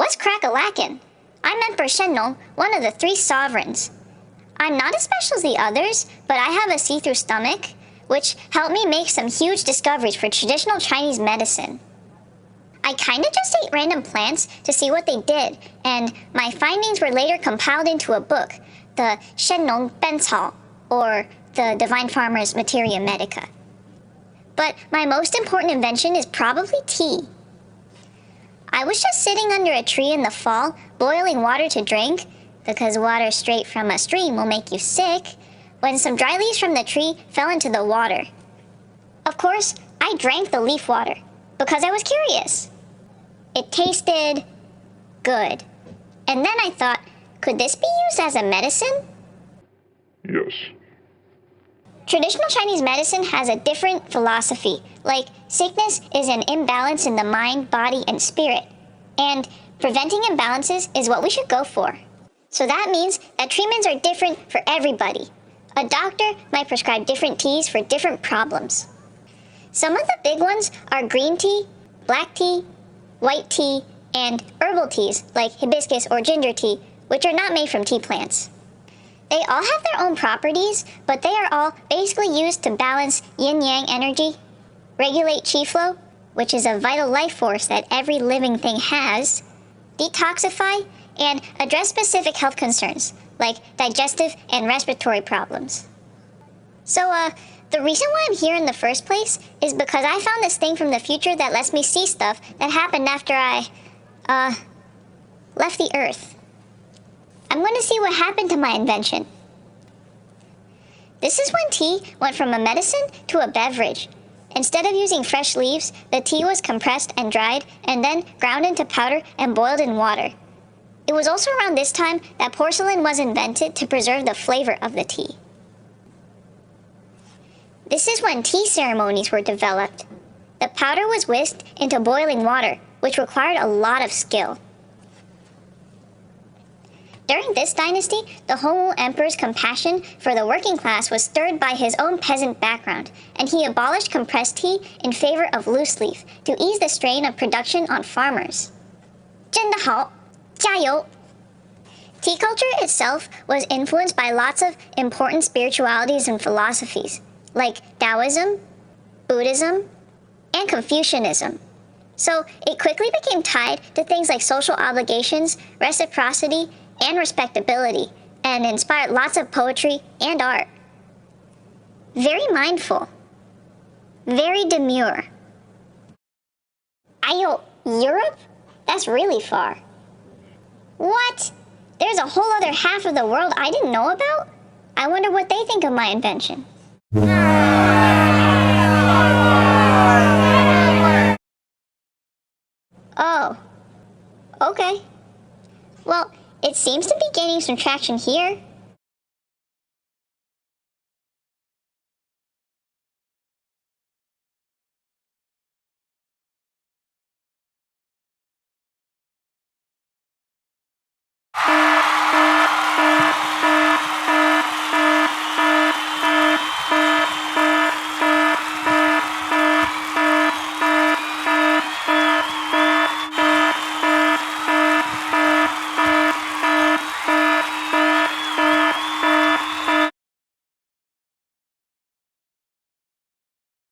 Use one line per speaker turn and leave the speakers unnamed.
What's crack-a-lackin'? I'm Emperor Shennong, one of the 3 sovereigns. I'm not as special as the others, but I have a see-through stomach, which helped me make some huge discoveries for traditional Chinese medicine. I kinda just ate random plants to see what they did, and my findings were later compiled into a book, the Shennong Bencao, or the Divine Farmer's Materia Medica. But my most important invention is probably tea. I was just sitting under a tree in the fall, boiling water to drink, because water straight from a stream will make you sick, when some dry leaves from the tree fell into the water. Of course, I drank the leaf water, because I was curious. It tasted good. And then I thought, could this be used as a medicine?
Yes.
Traditional Chinese medicine has a different philosophy, like sickness is an imbalance in the mind, body, and spirit, and preventing imbalances is what we should go for. So that means that treatments are different for everybody. A doctor might prescribe different teas for different problems. Some of the big ones are green tea, black tea, white tea, and herbal teas like hibiscus or ginger tea, which are not made from tea plants. They all have their own properties, but they are all basically used to balance yin-yang energy, regulate qi flow, which is a vital life force that every living thing has, detoxify, and address specific health concerns, like digestive and respiratory problems. So, the reason why I'm here in the first place is because I found this thing from the future that lets me see stuff that happened after I, left the Earth. I'm going to see what happened to my invention. This is when tea went from a medicine to a beverage. Instead of using fresh leaves, the tea was compressed and dried, and then ground into powder and boiled in water. It was also around this time that porcelain was invented to preserve the flavor of the tea. This is when tea ceremonies were developed. The powder was whisked into boiling water, which required a lot of skill. During this dynasty, the Hongwu Emperor's compassion for the working class was stirred by his own peasant background, and he abolished compressed tea in favor of loose leaf to ease the strain of production on farmers. 真的好，加油! Tea culture itself was influenced by lots of important spiritualities and philosophies, like Taoism, Buddhism, and Confucianism. So it quickly became tied to things like social obligations, reciprocity, and respectability, and inspired lots of poetry and art. Very mindful. Very demure. Ayo, Europe? That's really far. What? There's a whole other half of the world I didn't know about? I wonder what they think of my invention. Oh. Okay. Well, it seems to be gaining some traction here.